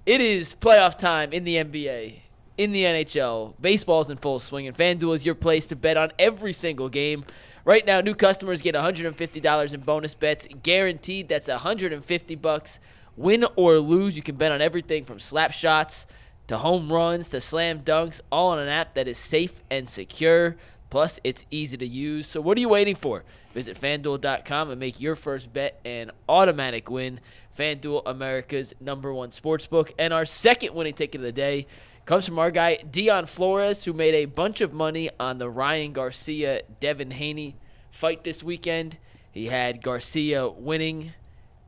It is playoff time in the NBA, in the NHL. Baseball's in full swing, and FanDuel is your place to bet on every single game. Right now, new customers get $150 in bonus bets, guaranteed. That's $150. Win or lose, you can bet on everything from slap shots to home runs to slam dunks, all on an app that is safe and secure. Plus, it's easy to use. So what are you waiting for? Visit FanDuel.com and make your first bet an automatic win. FanDuel, America's #1 sportsbook. And our second winning ticket of the day comes from our guy, Dion Flores, who made a bunch of money on the Ryan Garcia, Devin Haney fight this weekend. He had Garcia winning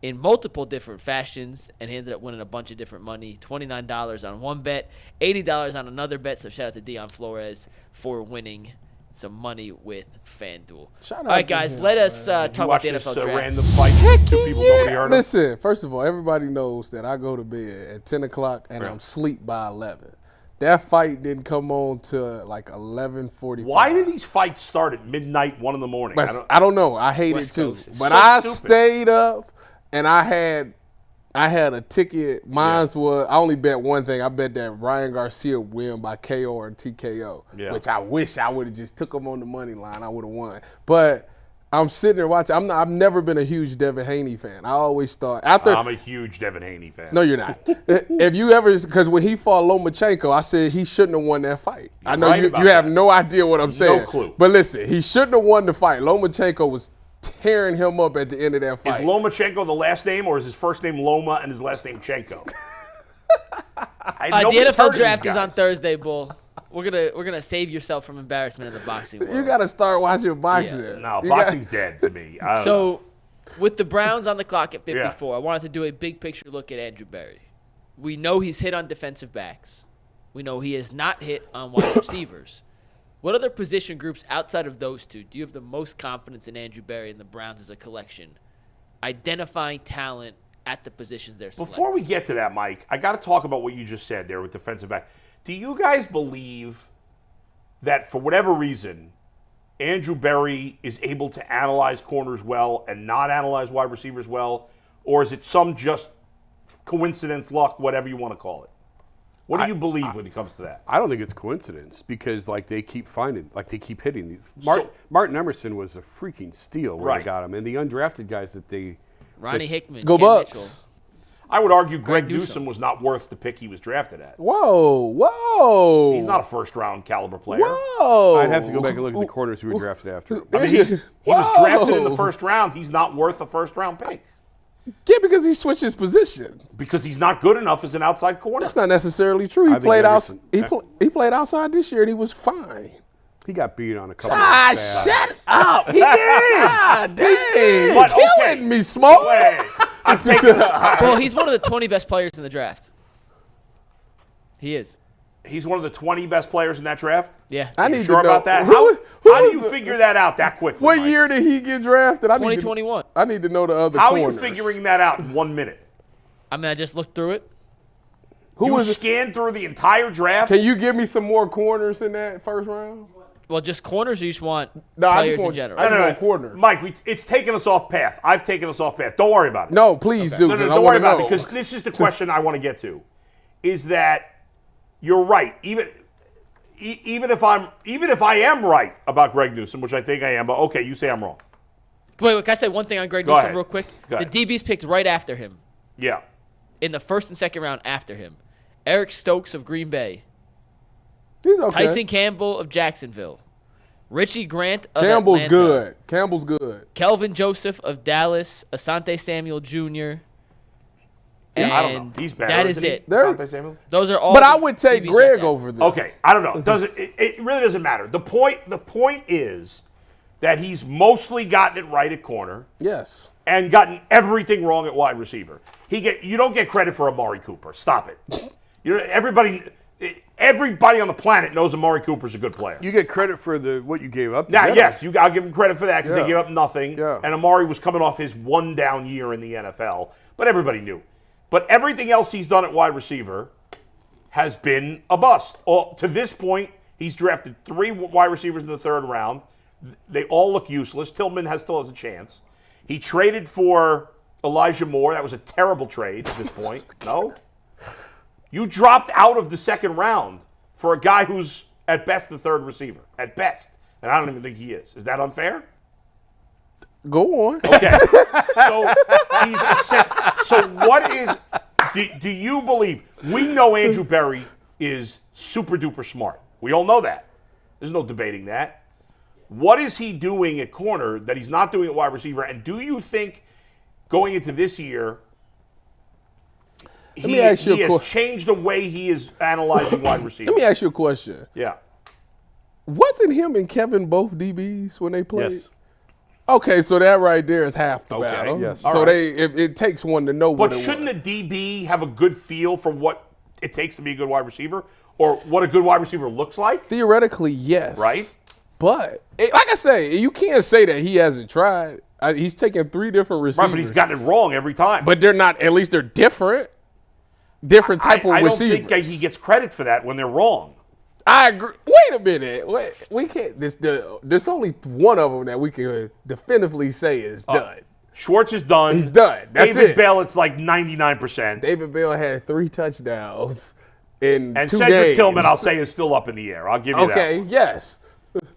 in multiple different fashions, and he ended up winning a bunch of different money. $29 on one bet, $80 on another bet. So shout out to Dion Flores for winning some money with FanDuel. All right, guys, let us talk about the NFL draft. Random fight to people nobody heard of? Listen, first of all, everybody knows that I go to bed at 10 o'clock and I'm asleep by 11. That fight didn't come on till like 11:45. Why do these fights start at midnight, 1 in the morning? I don't know. I hate it too. But so I stupid. stayed up and I had a ticket. Mine's was, I only bet one thing. I bet that Ryan Garcia win by KO or TKO, which I wish I would have just took him on the money line. I would have won. But I'm sitting there watching. I've never been a huge Devin Haney fan. I always thought I'm a huge Devin Haney fan. No, you're not. If you ever, because when he fought Lomachenko, I said he shouldn't have won that fight. I know you have no idea what I'm saying. No clue. But listen, he shouldn't have won the fight. Lomachenko was tearing him up at the end of that fight. Is Lomachenko the last name, or is his first name Loma and his last name Chenko? The NFL draft is on Thursday, Bull. We're gonna save yourself from embarrassment in the boxing world. You got to start watching boxing. Yeah. No, boxing's dead to me. So, with the Browns on the clock at 54, I wanted to do a big picture look at Andrew Berry. We know he's hit on defensive backs. We know he has not hit on wide receivers. What other position groups outside of those two do you have the most confidence in Andrew Berry and the Browns as a collection, identifying talent at the positions they're selecting? Before we get to that, Mike, I got to talk about what you just said there with defensive back. Do you guys believe that for whatever reason, Andrew Berry is able to analyze corners well and not analyze wide receivers well? Or is it some just coincidence, luck, whatever you want to call it? What do you believe when it comes to that? I don't think it's coincidence because, they keep hitting these. Martin Emerson was a freaking steal when they got him. And the undrafted guys that they – Ronnie Hickman, Go Cam Bucks. Mitchell. I would argue Greg Newsome was not worth the pick he was drafted at. Whoa. He's not a first-round caliber player. Whoa. I'd have to go back and look at the corners who were drafted after him. I mean, he was drafted in the first round. He's not worth a first-round pick. Yeah, because he switches positions. Because he's not good enough as an outside corner. That's not necessarily true. He played outside this year and he was fine. He got beat on a couple of bad. Shut up. He did. God dang. But, Killing me, Smalls. Well, he's one of the 20 best players in the draft. He is. He's one of the 20 best players in that draft? Yeah. I need sure to know about that? How do you figure that out that quickly? What Mike? year did he get drafted? 2021. I need to know the other How corners. are you figuring that out in 1 minute? I mean, I just looked through it. You scanned through the entire draft? Can you give me some more corners in that first round? Well, just corners, or you just want players in general? I just want corners. Mike, it's taken us off path. I've taken us off path. Don't worry about it. No, please do. No, don't worry about it, because this is the question I want to get to. Is that you're right. Even if I am right about Greg Newsome, which I think I am, but okay, you say I'm wrong. Wait, can I say one thing on Greg Newsome ahead. real quick? Go The ahead. DBs picked right after him. Yeah. In the first and second round after him. Eric Stokes of Green Bay. He's okay. Tyson Campbell of Jacksonville. Richie Grant of Campbell's Atlanta. good. Kelvin Joseph of Dallas. Asante Samuel Jr. Yeah, I don't know. He's better. That is it. Those are all. But I would take DBs Greg like over them. Okay, I don't know. It really doesn't matter. The point is that he's mostly gotten it right at corner. Yes. And gotten everything wrong at wide receiver. You don't get credit for Amari Cooper. Stop it. Everybody on the planet knows Amari Cooper's a good player. You get credit for what you gave up. Now, yes, I'll give him credit for that because they gave up nothing. Yeah. And Amari was coming off his one down year in the NFL. But everybody knew. But everything else he's done at wide receiver has been a bust. To this point, he's drafted 3 wide receivers in the 3rd round. They all look useless. Tillman still has a chance. He traded for Elijah Moore. That was a terrible trade at this point. No? You dropped out of the second round for a guy who's at best the third receiver. At best. And I don't even think he is. Is that unfair? Go on. Okay. So what is do you believe? We know Andrew Berry is super duper smart. We all know that. There's no debating that. What is he doing at corner that he's not doing at wide receiver? And do you think going into this year he has changed the way he is analyzing wide receiver? Let me ask you a question. Yeah. Wasn't him and Kevin both DBs when they played? Yes. Okay, so that right there is half the battle. Yes. So it takes one to know what But it shouldn't was. a DB have a good feel for what it takes to be a good wide receiver or what a good wide receiver looks like? Theoretically, yes. Right? But, like I say, you can't say that he hasn't tried. He's taken 3 different receivers. Right, but he's gotten it wrong every time. But they're not, at least they're different. Different type of receivers. I don't think he gets credit for that when they're wrong. I agree. Wait a minute. We can't. There's only one of them that we can definitively say is done. Schwartz is done. He's done. That's David it. Bell, it's like 99%. David Bell had 3 touchdowns in And 2 Cedric games. Tillman, I'll say, is still up in the air. I'll give you that. Okay, yes.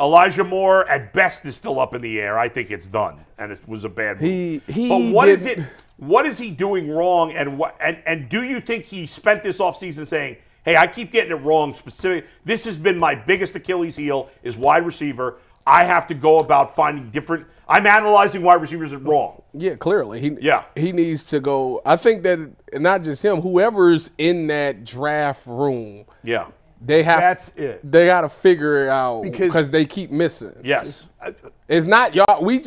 Elijah Moore, at best, is still up in the air. I think it's done, and it was a bad move. But what is he doing wrong, and do you think he spent this offseason saying, hey, I keep getting it wrong specific. This has been my biggest Achilles heel is wide receiver. I have to go about finding different – I'm analyzing wide receivers wrong. Yeah, clearly. He needs to go – I think that not just him, whoever's in that draft room. Yeah. That's it. They got to figure it out because they keep missing. Yes. It's not y'all. We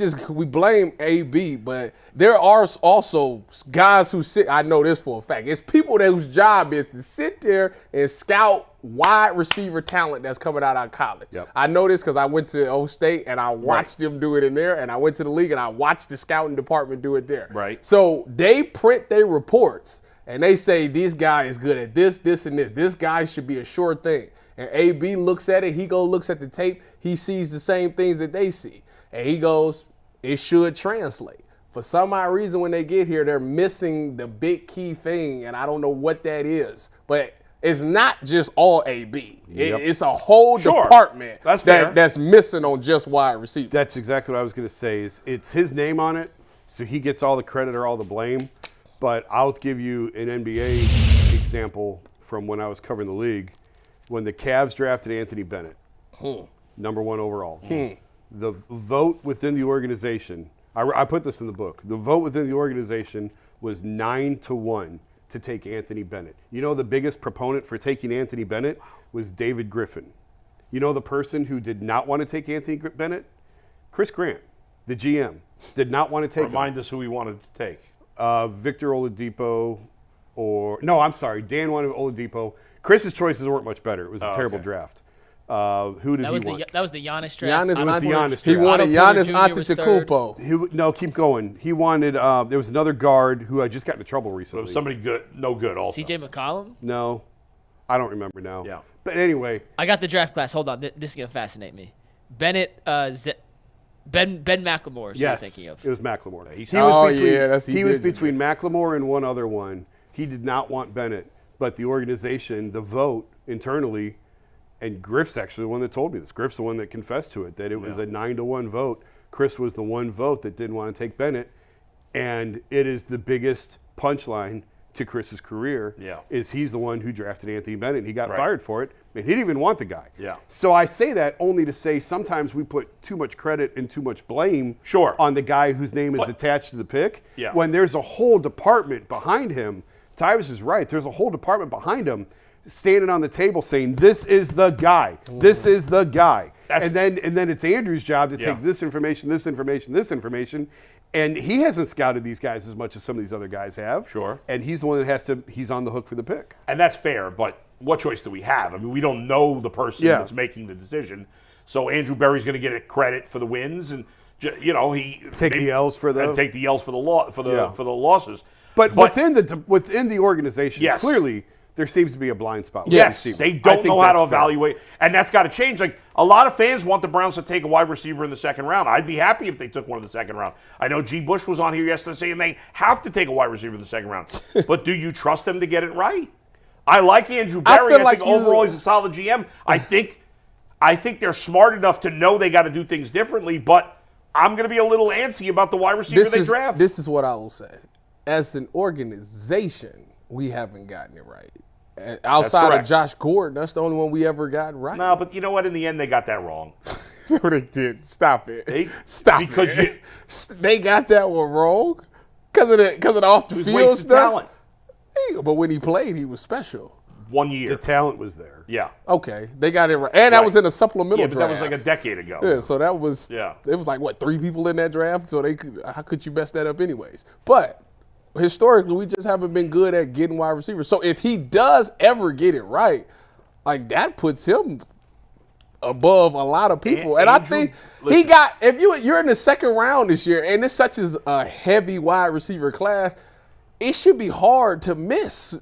blame AB, but there are also guys who sit. I know this for a fact. It's people whose job is to sit there and scout wide receiver talent that's coming out of college. Yep. I know this because I went to O State and I watched them do it in there, and I went to the league and I watched the scouting department do it there. Right. So they print their reports. And they say, this guy is good at this, this, and this. This guy should be a sure thing. And AB looks at it. He looks at the tape. He sees the same things that they see. And he goes, it should translate. For some odd reason, when they get here, they're missing the big key thing, and I don't know what that is. But it's not just all AB. It's a whole department that's missing on just wide receiver. That's exactly what I was going to say. It's his name on it, so he gets all the credit or all the blame. But I'll give you an NBA example from when I was covering the league. When the Cavs drafted Anthony Bennett, number 1 overall, the vote within the organization, I put this in the book, the vote within the organization was 9-1 to take Anthony Bennett. You know the biggest proponent for taking Anthony Bennett was David Griffin. You know the person who did not want to take Anthony Bennett? Chris Grant, the GM, did not want to take him. Remind us who he wanted to take. Victor Oladipo, Dan wanted Oladipo. Chris's choices weren't much better. It was a terrible draft. Who did he want? That was the Giannis draft. It was the Giannis draft. He wanted Giannis Antetokounmpo. No, keep going. He wanted. There was another guard who I just got into trouble recently. So it was somebody good, no good. Also, CJ McCollum. No, I don't remember now. Yeah, but anyway, I got the draft class. Hold on, this is gonna fascinate me. Bennett, Ben McLemore is who you're thinking of. It was McLemore. He was between McLemore and one other one. He did not want Bennett, but the organization, the vote internally, and Griff's actually the one that told me this. Griff's the one that confessed to it, that it was a 9-1 vote. Chris was the one vote that didn't want to take Bennett, and it is the biggest punchline to Chris's career is he's the one who drafted Anthony Bennett, and he got fired for it. And he didn't even want the guy. Yeah. So I say that only to say sometimes we put too much credit and too much blame on the guy whose name is attached to the pick. Yeah. When there's a whole department behind him. Tyvis is right. There's a whole department behind him standing on the table saying, this is the guy. This is the guy. And then it's Andrew's job to take this information, this information, this information. And he hasn't scouted these guys as much as some of these other guys have. Sure. And he's the one that he's on the hook for the pick. And that's fair, but what choice do we have? I mean, we don't know the person that's making the decision. So Andrew Berry's going to get credit for the wins, and he take the L's for the losses. But within the organization, clearly there seems to be a blind spot. Yes, they don't know how to evaluate, and that's got to change. Like a lot of fans want the Browns to take a wide receiver in the second round. I'd be happy if they took one in the second round. I know G. Bush was on here yesterday saying they have to take a wide receiver in the second round. But do you trust them to get it right? I like Andrew Berry. feel I like think overall he's a solid GM. I think they're smart enough to know they got to do things differently, but I'm going to be a little antsy about the wide receiver they draft. This is what I will say. As an organization, we haven't gotten it right. Outside of Josh Gordon, that's the only one we ever got right. No, but you know what? In the end, they got that wrong. No, they did. Stop it. Stop because it. They got that one wrong because of the off the field stuff. Talent. But when he played, he was special. 1 year. The talent was there. Yeah. Okay, they got it right, and that was in a supplemental draft. That was like a decade ago. Yeah, so that was. Yeah. It was like what, 3 people in that draft. So how could you mess that up anyways? But historically, we just haven't been good at getting wide receivers. So if he does ever get it right, like that puts him above a lot of people. And I think he got, if you're in the second round this year, and it's such as a heavy wide receiver class, it should be hard to miss.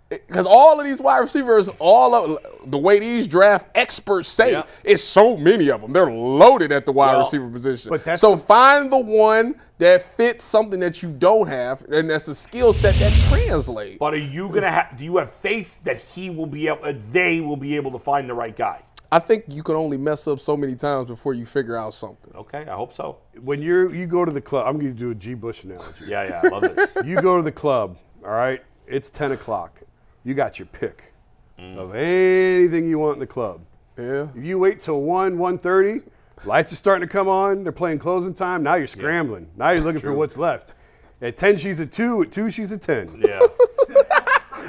Because all of these wide receivers, all of the way these draft experts say, it's so many of them. They're loaded at the wide receiver position. But so find the one that fits something that you don't have, and that's a skill set that translates. But are you gonna do you have faith that they will be able to find the right guy? I think you can only mess up so many times before you figure out something. Okay, I hope so. When you go to the club, I'm going to do a G. Bush analogy. Yeah, I love this. You go to the club, all right? It's 10 o'clock. You got your pick of anything you want in the club. Yeah. If you wait till 1:30, lights are starting to come on. They're playing closing time. Now you're scrambling. Now you're looking for what's left. At 10, she's a 2. At 2, she's a 10. Yeah.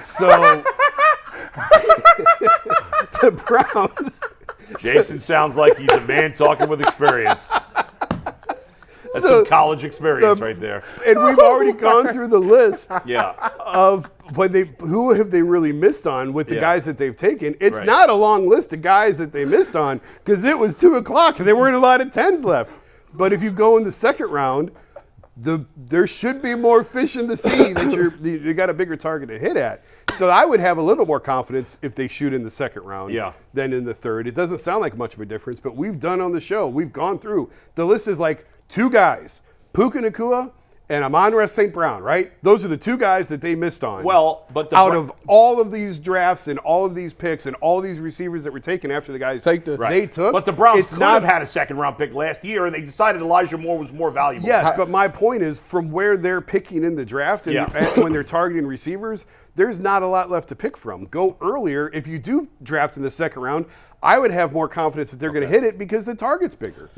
So the Browns. Jason sounds like he's a man talking with experience. That's some college experience right there. And we've already gone through the list of who have they really missed on with the guys that they've taken. It's not a long list of guys that they missed on because it was 2 o'clock and there weren't a lot of 10s left. But if you go in the second round, there should be more fish in the sea that you got a bigger target to hit at. So I would have a little bit more confidence if they shoot in the second round than in the third. It doesn't sound like much of a difference, but we've done on the show. We've gone through. The list is like 2 guys, Puka Nacua and Amon-Ra St. Brown, right? Those are the 2 guys that they missed on. Well, but out of all of these drafts and all of these picks and all of these receivers that were taken after the guys they took. But the Browns could have had a second-round pick last year, and they decided Elijah Moore was more valuable. Yes, but my point is from where they're picking in the draft and when they're targeting receivers, there's not a lot left to pick from. Go earlier. If you do draft in the second round, I would have more confidence that they're going to hit it because the target's bigger.